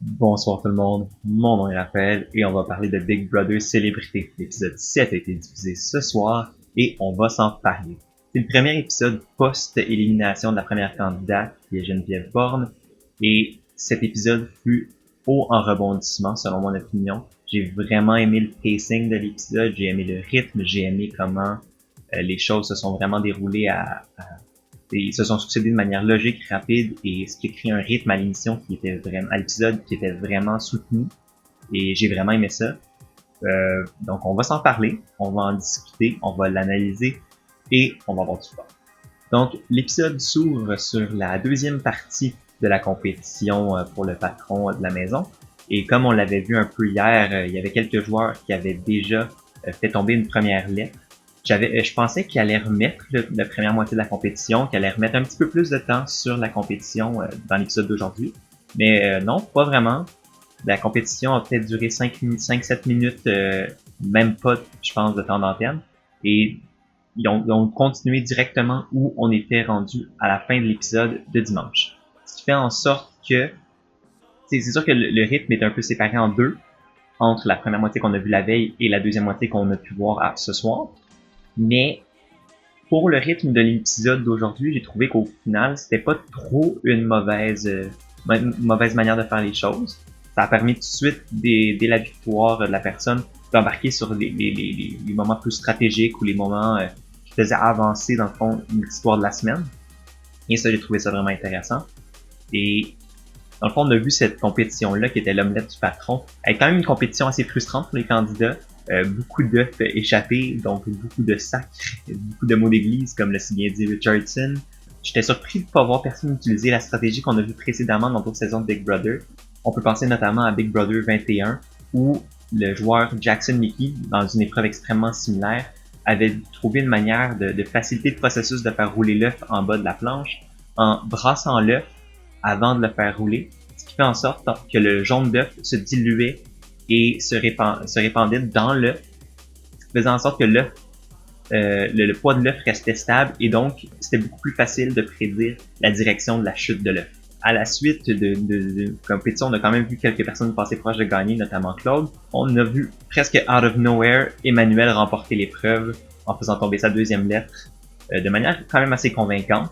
Bonsoir tout le monde, mon nom est Raphaël et on va parler de Big Brother Célébrité. L'épisode 7 a été diffusé ce soir et on va s'en parler. C'est le premier épisode post-élimination de la première candidate qui est Geneviève Borne et cet épisode fut haut en rebondissement selon mon opinion. J'ai vraiment aimé le pacing de l'épisode, j'ai aimé le rythme, j'ai aimé comment les choses se sont vraiment déroulées ils se sont succédés de manière logique, rapide, et ce qui crée un rythme à l'émission qui était vraiment, à l'épisode qui était vraiment soutenu. Et j'ai vraiment aimé ça. Donc on va s'en parler, on va en discuter, on va l'analyser et on va avoir du fun. Donc l'épisode s'ouvre sur la deuxième partie de la compétition pour le patron de la maison. Et comme on l'avait vu un peu hier, il y avait quelques joueurs qui avaient déjà fait tomber une première lettre. Je pensais qu'il allait remettre la première moitié de la compétition, qu'il allait remettre un petit peu plus de temps sur la compétition dans l'épisode d'aujourd'hui. Mais non, pas vraiment. La compétition a peut-être duré 5-7 minutes, même pas, je pense, de temps d'antenne. Et ils ont continué directement où on était rendu à la fin de l'épisode de dimanche. Ce qui fait en sorte que, c'est sûr que le rythme est un peu séparé en deux, entre la première moitié qu'on a vue la veille et la deuxième moitié qu'on a pu voir ce soir. Mais pour le rythme de l'épisode d'aujourd'hui, j'ai trouvé qu'au final, c'était pas trop une mauvaise manière de faire les choses. Ça a permis tout de suite, dès la victoire de la personne, d'embarquer sur les moments plus stratégiques ou les moments qui faisaient avancer, dans le fond, l'histoire de la semaine. Et ça, j'ai trouvé ça vraiment intéressant. Et dans le fond, on a vu cette compétition-là, qui était l'omelette du patron, avec quand même une compétition assez frustrante pour les candidats. Beaucoup d'œufs échappés, donc beaucoup de sacs, beaucoup de mots d'église, comme le si bien dit Richardson. J'étais surpris de ne pas voir personne utiliser la stratégie qu'on a vue précédemment dans d'autres saisons de Big Brother. On peut penser notamment à Big Brother 21, où le joueur Jackson Mickey, dans une épreuve extrêmement similaire, avait trouvé une manière de faciliter le processus de faire rouler l'œuf en bas de la planche en brassant l'œuf avant de le faire rouler, ce qui fait en sorte que le jaune d'œuf se diluait et se répandait dans l'œuf, faisant en sorte que l'œuf, le poids de l'œuf restait stable et donc c'était beaucoup plus facile de prédire la direction de la chute de l'œuf. À la suite de compétition, on a quand même vu quelques personnes passer proches de gagner, notamment Claude. On a vu presque out of nowhere Emmanuel remporter l'épreuve en faisant tomber sa deuxième lettre de manière quand même assez convaincante.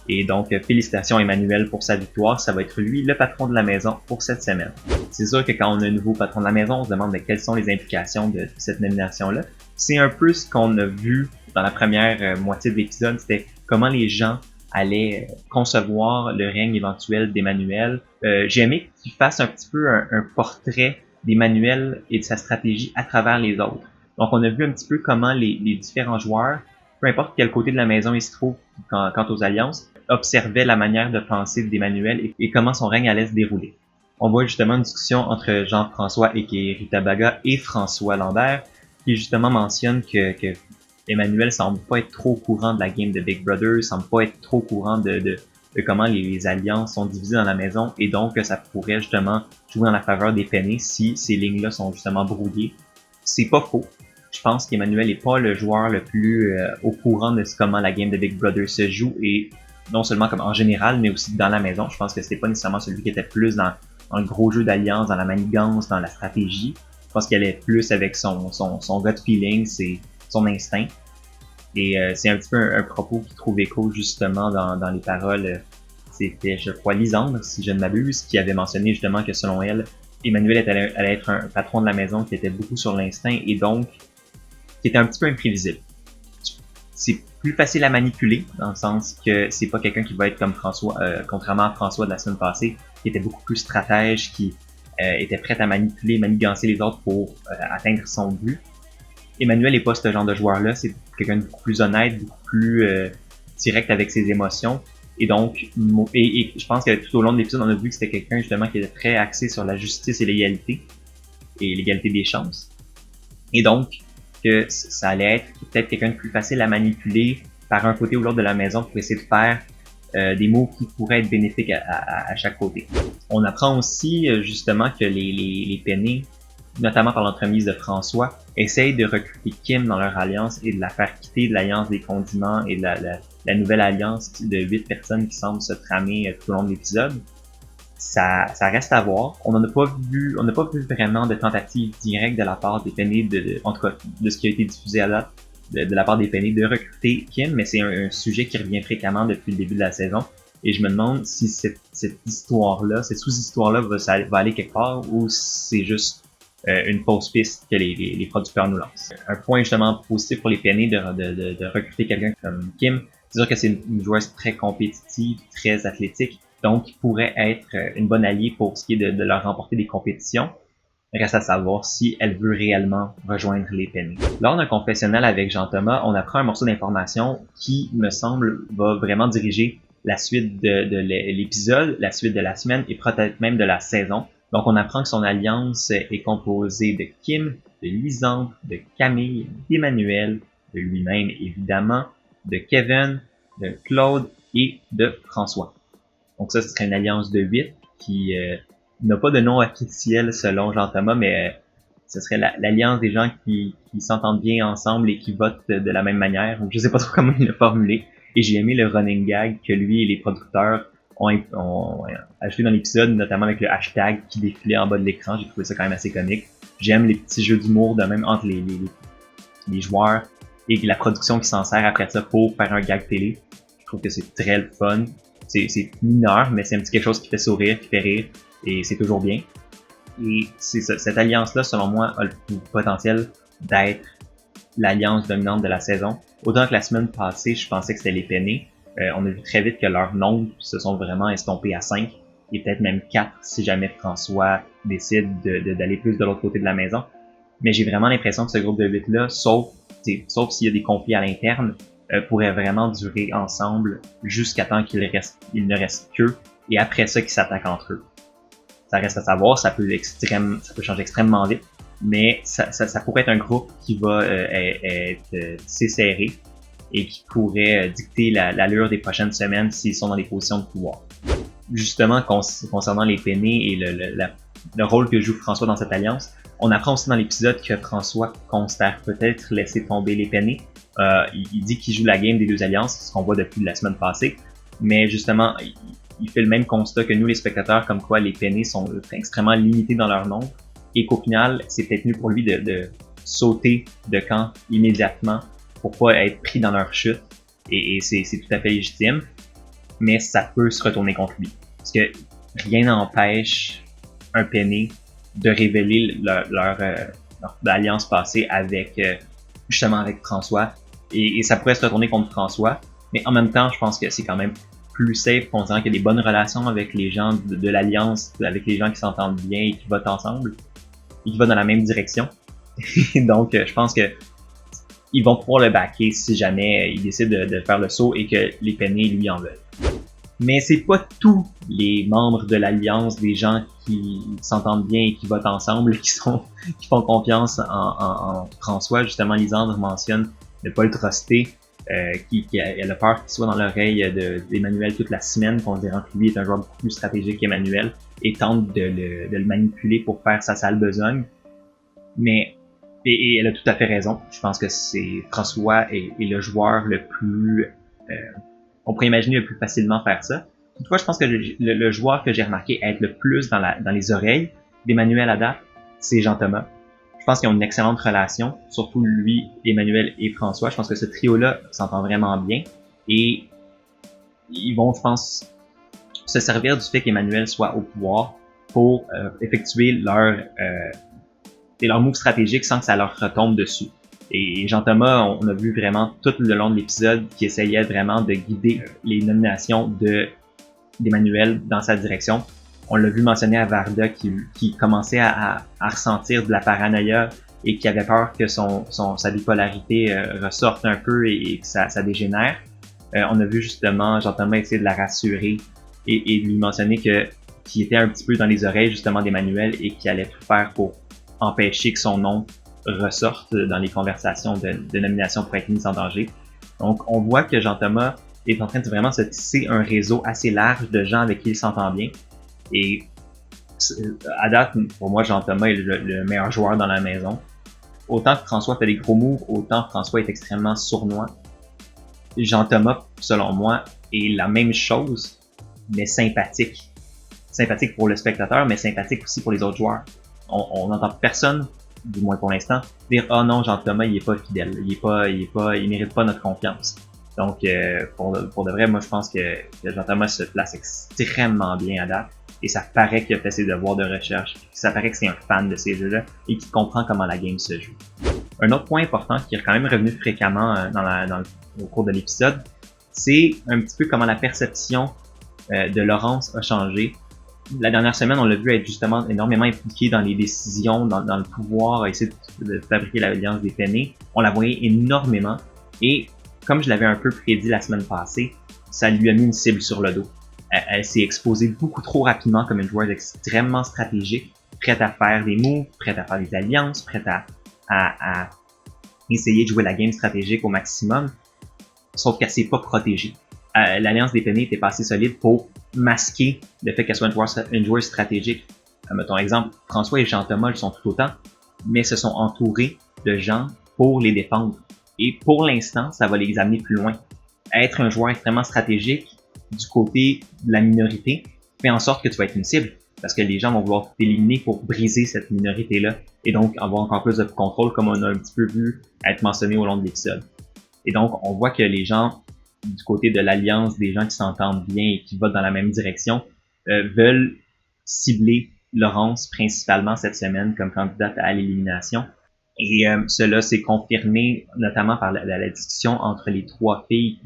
Et donc, félicitations Emmanuel pour sa victoire. Ça va être lui le patron de la maison pour cette semaine. C'est sûr que quand on a un nouveau patron de la maison, on se demande quelles sont les implications de cette nomination-là. C'est un peu ce qu'on a vu dans la première moitié de l'épisode. C'était comment les gens allaient concevoir le règne éventuel d'Emmanuel. J'ai aimé qu'il fasse un petit peu un portrait d'Emmanuel et de sa stratégie à travers les autres. Donc, on a vu un petit peu comment les différents joueurs, peu importe quel côté de la maison ils se trouvent quant aux alliances, observait la manière de penser d'Emmanuel et comment son règne allait se dérouler. On voit justement une discussion entre Jean-François et Rita Baga et François Lambert qui justement mentionne que Emmanuel semble pas être trop au courant de la game de Big Brother, semble pas être trop au courant de comment les alliances sont divisées dans la maison et donc ça pourrait justement jouer en la faveur des peinés si ces lignes-là sont justement brouillées. C'est pas faux. Je pense qu'Emmanuel n'est pas le joueur le plus au courant de comment la game de Big Brother se joue et non seulement comme en général, mais aussi dans la maison. Je pense que c'était pas nécessairement celui qui était plus dans le gros jeu d'alliance, dans la manigance, dans la stratégie. Je pense qu'il allait plus avec son gut feeling, c'est son instinct. Et c'est un petit peu un propos qui trouve écho justement dans les paroles. C'était, je crois, Lisandre, si je ne m'abuse, qui avait mentionné justement que selon elle, Emmanuel allait être un patron de la maison qui était beaucoup sur l'instinct et donc qui était un petit peu imprévisible. C'est plus facile à manipuler, dans le sens que c'est pas quelqu'un qui va être comme François, contrairement à François de la semaine passée, qui était beaucoup plus stratège, qui était prêt à manipuler, manigancer les autres pour atteindre son but. Emmanuel n'est pas ce genre de joueur-là, c'est quelqu'un de beaucoup plus honnête, beaucoup plus direct avec ses émotions. Et donc, et je pense que tout au long de l'épisode, on a vu que c'était quelqu'un justement qui était très axé sur la justice et l'égalité des chances. Et donc, que ça allait être peut-être quelqu'un de plus facile à manipuler par un côté ou l'autre de la maison pour essayer de faire des mots qui pourraient être bénéfiques à chaque côté. On apprend aussi justement que les peinés, notamment par l'entremise de François, essayent de recruter Kim dans leur alliance et de la faire quitter de l'alliance des condiments et de la nouvelle alliance de 8 personnes qui semblent se tramer tout au long de l'épisode. ça reste à voir. On n'a pas vu vraiment de tentative directe de la part des Penny, en tout cas, de ce qui a été diffusé à date, de la part des Penny de recruter Kim, mais c'est un sujet qui revient fréquemment depuis le début de la saison. Et je me demande si cette histoire-là, cette sous-histoire-là va aller quelque part ou c'est juste une fausse piste que les producteurs nous lancent. Un point justement positif pour les Penny de recruter quelqu'un comme Kim, c'est sûr que c'est une joueuse très compétitive, très athlétique, donc qui pourrait être une bonne alliée pour ce qui est de leur remporter des compétitions. Reste à savoir si elle veut réellement rejoindre les Penny. Lors d'un confessionnal avec Jean-Thomas, on apprend un morceau d'information qui, me semble, va vraiment diriger la suite de l'épisode, la suite de la semaine et peut-être même de la saison. Donc on apprend que son alliance est composée de Kim, de Lisandre, de Camille, d'Emmanuel, de lui-même évidemment, de Kevin, de Claude et de François. Donc ça, ce serait une alliance de 8 qui n'a pas de nom officiel selon Jean-Thomas, mais ce serait l'alliance des gens qui s'entendent bien ensemble et qui votent de la même manière. Je sais pas trop comment il l'a formulé. Et j'ai aimé le running gag que lui et les producteurs ont ajouté dans l'épisode, notamment avec le hashtag qui défilait en bas de l'écran. J'ai trouvé ça quand même assez comique. J'aime les petits jeux d'humour de même entre les joueurs et la production qui s'en sert après ça pour faire un gag télé. Je trouve que c'est très le fun. C'est mineur, mais c'est un petit quelque chose qui fait sourire, qui fait rire, et c'est toujours bien. Et cette alliance-là, selon moi, a le potentiel d'être l'alliance dominante de la saison. Autant que la semaine passée, je pensais que c'était les Penny. On a vu très vite que leurs nombres se sont vraiment estompés à 5, et peut-être même 4 si jamais François décide d'aller plus de l'autre côté de la maison. Mais j'ai vraiment l'impression que ce groupe de 8-là, sauf s'il y a des conflits à l'interne, pourrait vraiment durer ensemble jusqu'à temps qu'il ne reste qu'eux, et après ça qu'ils s'attaquent entre eux. Ça reste à savoir, ça peut changer extrêmement vite, mais ça pourrait être un groupe qui va être assez serré et qui pourrait dicter l'allure des prochaines semaines s'ils sont dans des positions de pouvoir. Justement, concernant les Penny et le rôle que joue François dans cette alliance, on apprend aussi dans l'épisode que François considère peut-être laisser tomber les Penny. Il dit qu'il joue la game des deux alliances, ce qu'on voit depuis la semaine passée, mais justement, il fait le même constat que nous les spectateurs, comme quoi les Penny sont extrêmement limités dans leur nombre, et qu'au final, c'est peut-être mieux pour lui de sauter de camp immédiatement pour pas être pris dans leur chute, et c'est tout à fait légitime, mais ça peut se retourner contre lui. Parce que rien n'empêche un Penny de révéler leur alliance passée avec justement avec François, et ça pourrait se retourner contre François, mais en même temps, je pense que c'est quand même plus safe considérant qu'il y a des bonnes relations avec les gens de l'alliance, avec les gens qui s'entendent bien et qui votent ensemble, et qui vont dans la même direction. Donc, je pense que ils vont pouvoir le backer si jamais il décide de faire le saut et que les Penny lui en veulent. Mais c'est pas tous les membres de l'alliance, des gens qui s'entendent bien et qui votent ensemble, qui font confiance en François. Justement, Lisandre mentionne ne pas le truster, elle a peur qu'il soit dans l'oreille d'Emmanuel toute la semaine, considérant que lui est un joueur beaucoup plus stratégique qu'Emmanuel, et tente de le manipuler pour faire sa sale besogne. Mais et elle a tout à fait raison. Je pense que c'est François est le joueur le plus on pourrait imaginer le plus facilement faire ça. Toutefois, je pense que le joueur que j'ai remarqué être le plus dans les oreilles d'Emmanuel à date, c'est Jean-Thomas. Je pense qu'ils ont une excellente relation, surtout lui, Emmanuel et François. Je pense que ce trio-là s'entend vraiment bien, et ils vont, je pense, se servir du fait qu'Emmanuel soit au pouvoir pour effectuer leur move stratégique sans que ça leur retombe dessus. Et Jean-Thomas, on a vu vraiment tout le long de l'épisode qu'il essayait vraiment de guider les nominations d'Emmanuel dans sa direction. On l'a vu mentionner à Varda qui commençait à ressentir de la paranoïa et qui avait peur que sa bipolarité ressorte un peu et que ça dégénère. On a vu justement Jean-Thomas essayer de la rassurer et lui mentionner qu'il était un petit peu dans les oreilles justement d'Emmanuel et qu'il allait tout faire pour empêcher que son nom ressorte dans les conversations de nomination pour être mis en danger. Donc on voit que Jean-Thomas est en train de vraiment se tisser un réseau assez large de gens avec qui il s'entend bien. Et à date, pour moi, Jean-Thomas est le meilleur joueur dans la maison. Autant que François fait des gros moves, autant que François est extrêmement sournois. Jean-Thomas, selon moi, est la même chose, mais sympathique. sympathique pour le spectateur, mais sympathique aussi pour les autres joueurs. On n'entend personne, du moins pour l'instant, dire « Ah non, Jean-Thomas, il est pas fidèle, il mérite pas notre confiance. » Donc, pour de vrai, moi, je pense que Jean-Thomas se place extrêmement bien à date. Et ça paraît qu'il a fait ses devoirs de recherche. Ça paraît que c'est un fan de ces jeux-là et qu'il comprend comment la game se joue. Un autre point important qui est quand même revenu fréquemment au cours de l'épisode, c'est un petit peu comment la perception de Laurence a changé. La dernière semaine, on l'a vu être justement énormément impliqué dans les décisions, dans le pouvoir, à essayer de fabriquer l'alliance des peinés. On la voyait énormément et comme je l'avais un peu prédit la semaine passée, ça lui a mis une cible sur le dos. Elle s'est exposée beaucoup trop rapidement comme une joueuse extrêmement stratégique, prête à faire des moves, prête à faire des alliances, prête à essayer de jouer la game stratégique au maximum, sauf qu'elle s'est pas protégée. L'alliance des peinés était pas assez solide pour masquer le fait qu'elle soit une joueuse stratégique. Mettons exemple, François et Jean-Thomas le sont tout autant, mais se sont entourés de gens pour les défendre. Et pour l'instant, ça va les amener plus loin. Être un joueur extrêmement stratégique du côté de la minorité fait en sorte que tu vas être une cible. Parce que les gens vont vouloir t'éliminer pour briser cette minorité-là. Et donc avoir encore plus de contrôle, comme on a un petit peu vu être mentionné au long de l'épisode. Et donc, on voit que les gens du côté de l'alliance, des gens qui s'entendent bien et qui votent dans la même direction, veulent cibler Laurence principalement cette semaine comme candidate à l'élimination. Et cela s'est confirmé notamment par la discussion entre les trois filles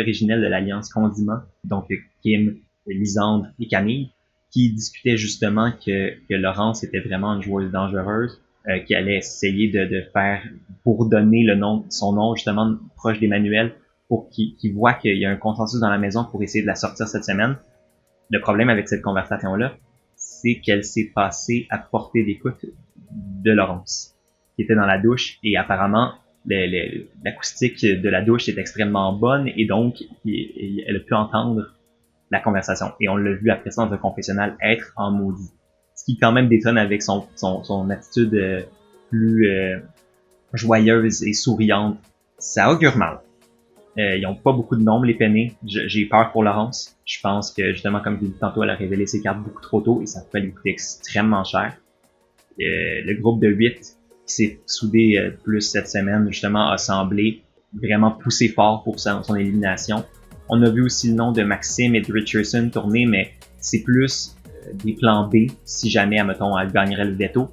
originelles de l'Alliance Condiment, donc Kim, Lisandre et Camille, qui discutaient justement que Laurence était vraiment une joueuse dangereuse, qui allait essayer de faire bourdonner son nom justement proche d'Emmanuel pour qu'il voit qu'il y a un consensus dans la maison pour essayer de la sortir cette semaine. Le problème avec cette conversation-là, c'est qu'elle s'est passée à portée d'écoute de Laurence, qui était dans la douche, et apparemment l'acoustique de la douche est extrêmement bonne et donc elle a pu entendre la conversation. Et on l'a vu après ça dans un confessionnal être en maudit. Ce qui quand même détonne avec son attitude plus joyeuse et souriante. Ça augure mal. Ils ont pas beaucoup de nombres, les peinés. J'ai peur pour Laurence. Je pense que justement, comme je l'ai dit tantôt, elle a révélé ses cartes beaucoup trop tôt et ça peut lui coûter extrêmement cher. Le groupe de 8 qui s'est soudé plus cette semaine, justement, a semblé vraiment pousser fort pour son élimination. On a vu aussi le nom de Maxime et de Richardson tourner, mais c'est plus des plans B si jamais, admettons, elle gagnerait le veto.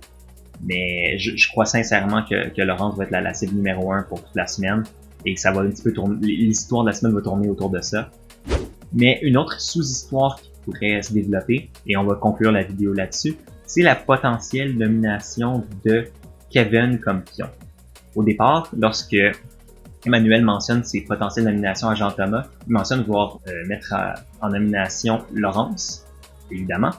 Mais je crois sincèrement que Laurence va être la cible numéro 1 pour toute la semaine et que ça va un petit peu tourner, l'histoire de la semaine va tourner autour de ça. Mais une autre sous-histoire qui pourrait se développer, et on va conclure la vidéo là-dessus, c'est la potentielle nomination de Kevin comme pion. Au départ, lorsque Emmanuel mentionne ses potentielles nominations à Jean-Thomas, il mentionne vouloir mettre en nomination Laurence, évidemment,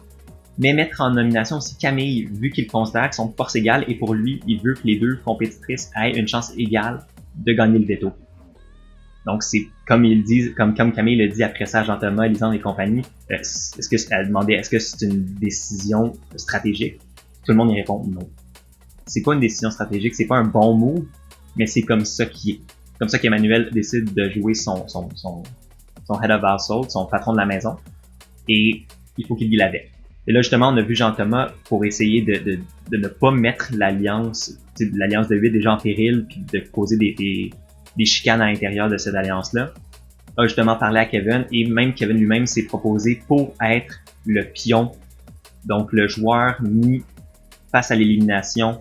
mais mettre en nomination aussi Camille, vu qu'il considère qu'ils sont de force égale, et pour lui, il veut que les deux compétitrices aient une chance égale de gagner le veto. Donc c'est comme Camille le dit après ça à Jean-Thomas, Lisandre et compagnie, elle demandait est-ce que c'est une décision stratégique? Tout le monde y répond non. C'est pas une décision stratégique, c'est pas un bon move, mais c'est comme ça qui est. Comme ça qu'Emmanuel décide de jouer son head of household, son patron de la maison, et il faut qu'il y l'avait. Et là, justement, on a vu Jean-Thomas pour essayer de ne pas mettre l'alliance de 8 déjà en péril, puis de causer des chicanes à l'intérieur de cette alliance-là, a justement parlé à Kevin, et même Kevin lui-même s'est proposé pour être le pion, donc le joueur mis face à l'élimination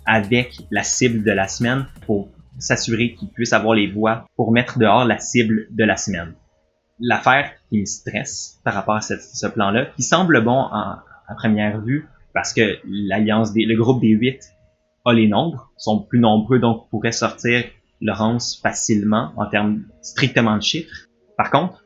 avec la cible de la semaine pour s'assurer qu'il puisse avoir les voix pour mettre dehors la cible de la semaine. L'affaire qui me stresse par rapport à ce plan-là, qui semble bon à première vue, parce que le groupe des 8 a les nombres, sont plus nombreux, donc pourrait sortir Laurence facilement en termes strictement de chiffres. Par contre,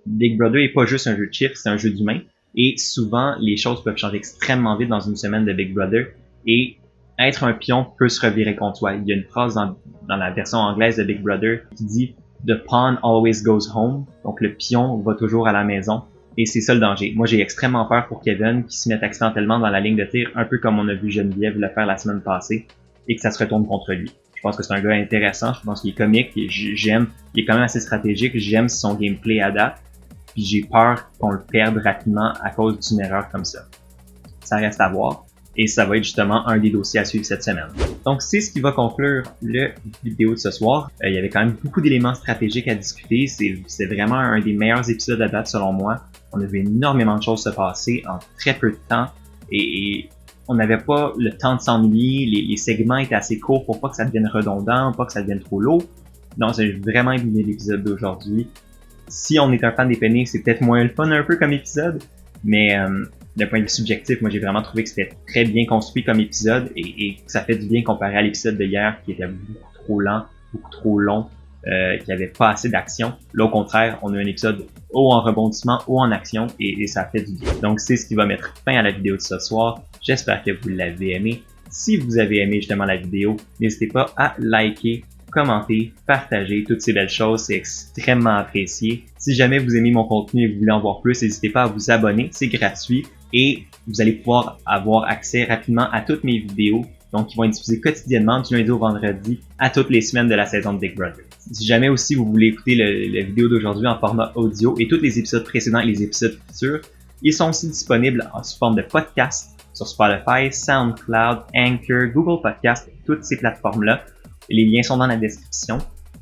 Big Brother est pas juste un jeu de chiffres, c'est un jeu d'humains, et souvent les choses peuvent changer extrêmement vite dans une semaine de Big Brother, et être un pion peut se revirer contre toi. Il y a une phrase dans la version anglaise de Big Brother qui dit « The pawn always goes home », donc le pion va toujours à la maison, et c'est ça le danger. Moi, j'ai extrêmement peur pour Kevin qui se mette accidentellement dans la ligne de tir, un peu comme on a vu Geneviève le faire la semaine passée, et que ça se retourne contre lui. Je pense que c'est un gars intéressant, je pense qu'il est comique, il est quand même assez stratégique, j'aime son gameplay à date, puis j'ai peur qu'on le perde rapidement à cause d'une erreur comme ça. Ça reste à voir. Et ça va être justement un des dossiers à suivre cette semaine. Donc, c'est ce qui va conclure le vidéo de ce soir. Il y avait quand même beaucoup d'éléments stratégiques à discuter. C'est vraiment un des meilleurs épisodes à date selon moi. On avait énormément de choses se passer en très peu de temps et on n'avait pas le temps de s'ennuyer. Les segments étaient assez courts pour pas que ça devienne redondant, pas que ça devienne trop lourd. Donc, j'ai vraiment aimé l'épisode d'aujourd'hui. Si on est un fan des pennies, c'est peut-être moins le fun un peu comme épisode, mais d'un point de vue subjectif, moi j'ai vraiment trouvé que c'était très bien construit comme épisode et que ça fait du bien comparé à l'épisode de hier qui était beaucoup trop lent, beaucoup trop long, qui avait pas assez d'action. Là au contraire, on a un épisode haut en rebondissement, haut en action et ça fait du bien. Donc c'est ce qui va mettre fin à la vidéo de ce soir. J'espère que vous l'avez aimé. Si vous avez aimé justement la vidéo, n'hésitez pas à liker, commenter, partager, toutes ces belles choses, c'est extrêmement apprécié. Si jamais vous aimez mon contenu et vous voulez en voir plus, n'hésitez pas à vous abonner, c'est gratuit et vous allez pouvoir avoir accès rapidement à toutes mes vidéos, donc qui vont être diffusées quotidiennement du lundi au vendredi à toutes les semaines de la saison de Big Brother. Si jamais aussi vous voulez écouter la vidéo d'aujourd'hui en format audio et tous les épisodes précédents et les épisodes futurs, ils sont aussi disponibles sous forme de podcast sur Spotify, SoundCloud, Anchor, Google Podcast, toutes ces plateformes-là. Les liens sont dans la description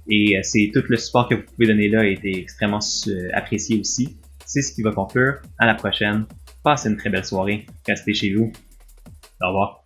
et c'est tout le support que vous pouvez donner là a été extrêmement apprécié aussi. C'est ce qui va conclure. À la prochaine. Passez une très belle soirée. Restez chez vous. Au revoir.